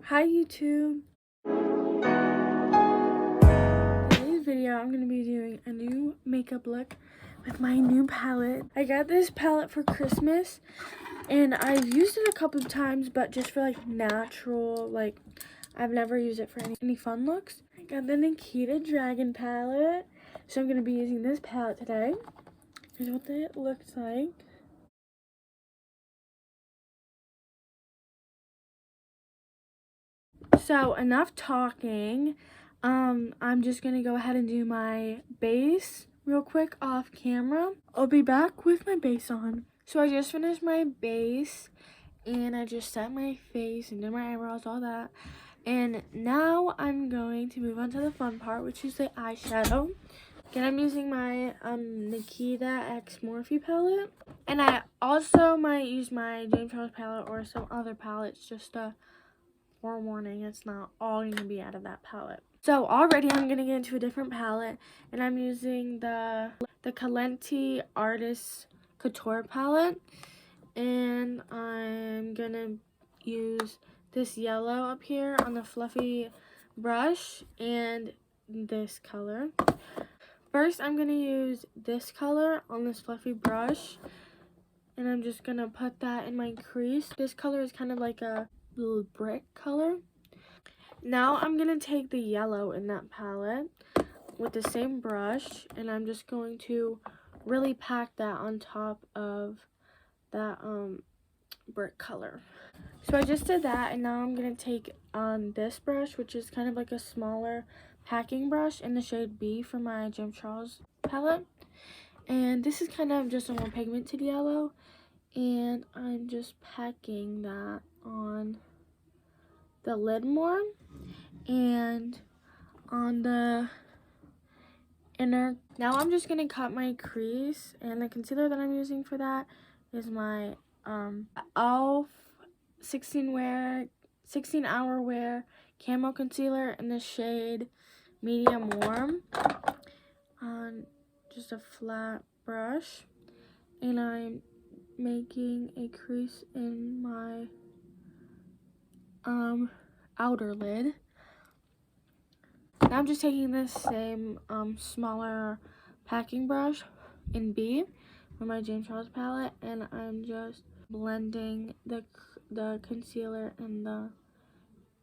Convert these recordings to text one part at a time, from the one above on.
Hi YouTube! Today's video I'm going to be doing a new makeup look with my new palette. I got this palette for Christmas and I've used it a couple of times, but just for like natural, like I've never used it for any fun looks. I got the Nikita Dragun palette, so I'm going to be using this palette today. Here's what it looks like. So enough talking. I'm just gonna go ahead and do my base real quick off camera. I'll be back with my base on. So I just finished my base and I just set my face and did my eyebrows, all that. And now I'm going to move on to the fun part, which is the eyeshadow. Again, I'm using my Nikita X Morphe palette. And I also might use my James Charles palette or some other palettes just to forewarning, it's not all going to be out of that palette. So already I'm going to get into a different palette, and I'm using the Calenti Artist Couture palette, and I'm going to use this yellow up here on the fluffy brush and this color. First I'm going to use this color on this fluffy brush, and I'm just going to put that in my crease. This color is kind of like a little brick color. Now I'm going to take the yellow in that palette with the same brush, and I'm just going to really pack that on top of that brick color. So I just did that, and now I'm going to take this brush, which is kind of like a smaller packing brush in the shade B for my James Charles palette. And this is kind of just a more pigmented yellow, and I'm just packing that on the lid more and on the inner. Now I'm just gonna cut my crease, and the concealer that I'm using for that is my e.l.f. 16 Hour Wear Camo Concealer in the shade Medium Warm on just a flat brush, and I'm making a crease in my outer lid. Now I'm just taking this same smaller packing brush in B for my James Charles palette, and I'm just blending the concealer and the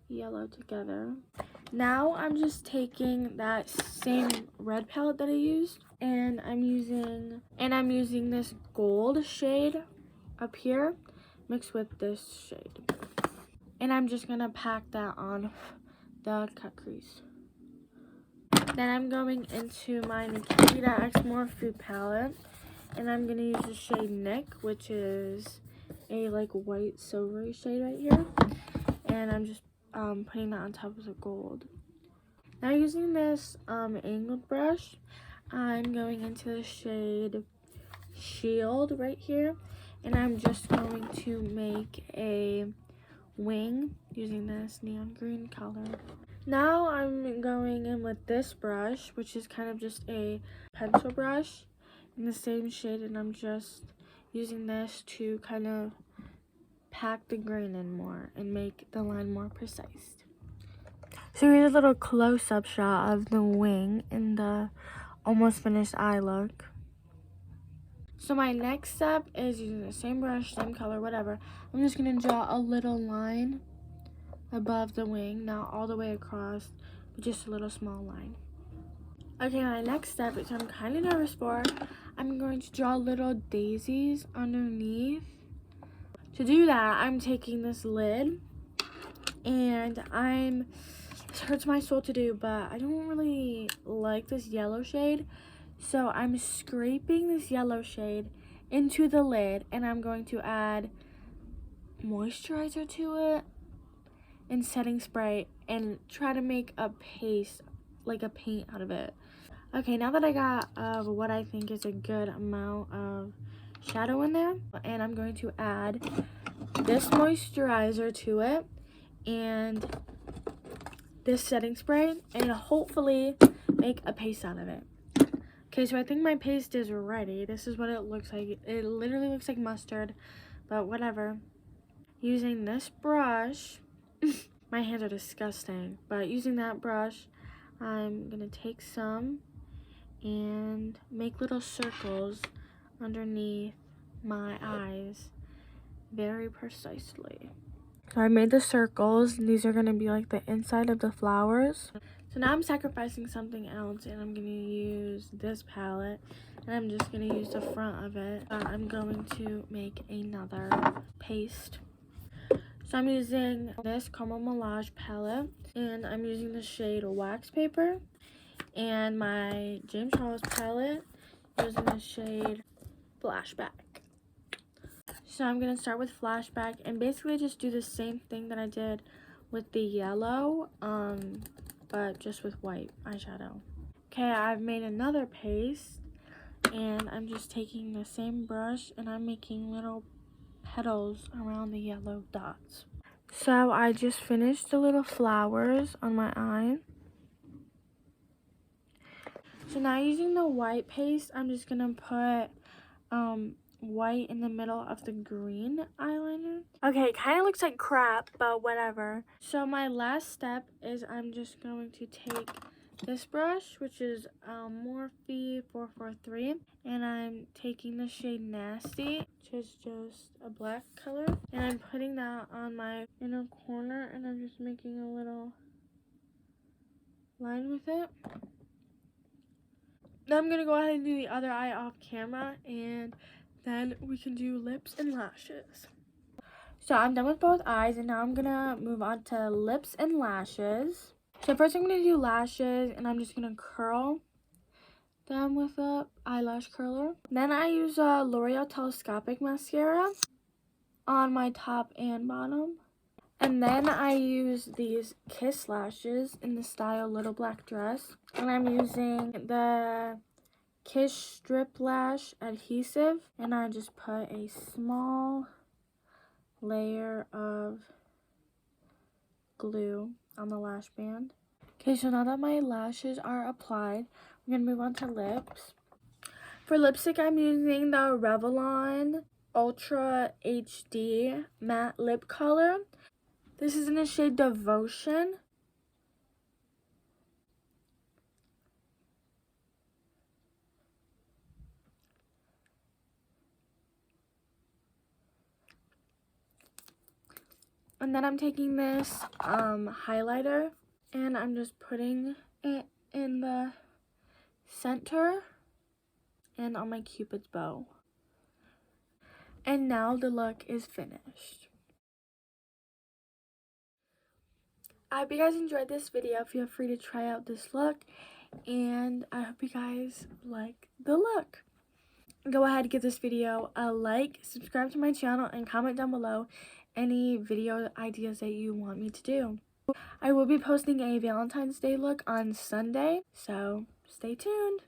yellow together. Now I'm just taking that same red palette that I used, and I'm using this gold shade up here mixed with this shade, and I'm just gonna pack that on the cut crease. Then I'm going into my Nikita X Morphe palette, and I'm going to use the shade Nick, which is a like white silvery shade right here, and I'm just putting that on top of the gold. Now using this angled brush, I'm going into the shade Shield right here, and I'm just going to make a wing using this neon green color. Now I'm going in with this brush, which is kind of just a pencil brush in the same shade, and I'm just using this to kind of pack the green in more and make the line more precise. So here's a little close-up shot of the wing and the almost finished eye look. So my next step is using the same brush, same color, whatever. I'm just going to draw a little line above the wing, not all the way across, but just a little small line. Okay, my next step, which I'm kind of nervous for, I'm going to draw little daisies underneath. To do that, I'm taking this lid, and this hurts my soul to do, but I don't really like this yellow shade, so I'm scraping this yellow shade into the lid, and I'm going to add moisturizer to it and setting spray and try to make a paste, like a paint out of it. Okay, now that I got what I think is a good amount of shadow in there, and I'm going to add this moisturizer to it and this setting spray, and hopefully make a paste out of it. Okay, so I think my paste is ready. This is what it looks like. It literally looks like mustard, but whatever. Using this brush, my hands are disgusting. But using that brush, I'm gonna take some and make little circles underneath my eyes very precisely. So I made the circles, and these are gonna be like the inside of the flowers. So now I'm sacrificing something else, and I'm gonna use this palette, and I'm just gonna use the front of it. I'm going to make another paste. So I'm using this Caramel Melange palette, and I'm using the shade Wax Paper, and my James Charles palette using the shade Flashback. So I'm gonna start with Flashback and basically just do the same thing that I did with the yellow, but just with white eyeshadow. Okay, I've made another paste, and I'm just taking the same brush and I'm making little petals around the yellow dots. So I just finished the little flowers on my eye. So now using the white paste, I'm just gonna put white in the middle of the green eyeliner. Okay, it kind of looks like crap, but whatever. So my last step is I'm just going to take this brush, which is Morphe 443, and I'm taking the shade Nasty, which is just a black color, and I'm putting that on my inner corner, and I'm just making a little line with it. Now I'm gonna go ahead and do the other eye off camera, and then we can do lips and lashes. So I'm done with both eyes, and now I'm gonna move on to lips and lashes. So first I'm gonna do lashes, and I'm just gonna curl them with a eyelash curler. Then I use a L'Oreal Telescopic mascara on my top and bottom. And then I use these Kiss lashes in the style Little Black Dress. And I'm using the Kiss Strip Lash adhesive, and I just put a small layer of glue on the lash band. Okay, so now that my lashes are applied, I'm gonna move on to lips. For lipstick, I'm using the Revlon Ultra HD matte lip color. This is in the shade Devotion. And then I'm taking this highlighter, and I'm just putting it in the center and on my Cupid's bow. And now the look is finished. I hope you guys enjoyed this video. Feel free to try out this look, and I hope you guys like the look. Go ahead and give this video a like, subscribe to my channel, and comment down below any video ideas that you want me to do. I will be posting a Valentine's Day look on Sunday, so stay tuned.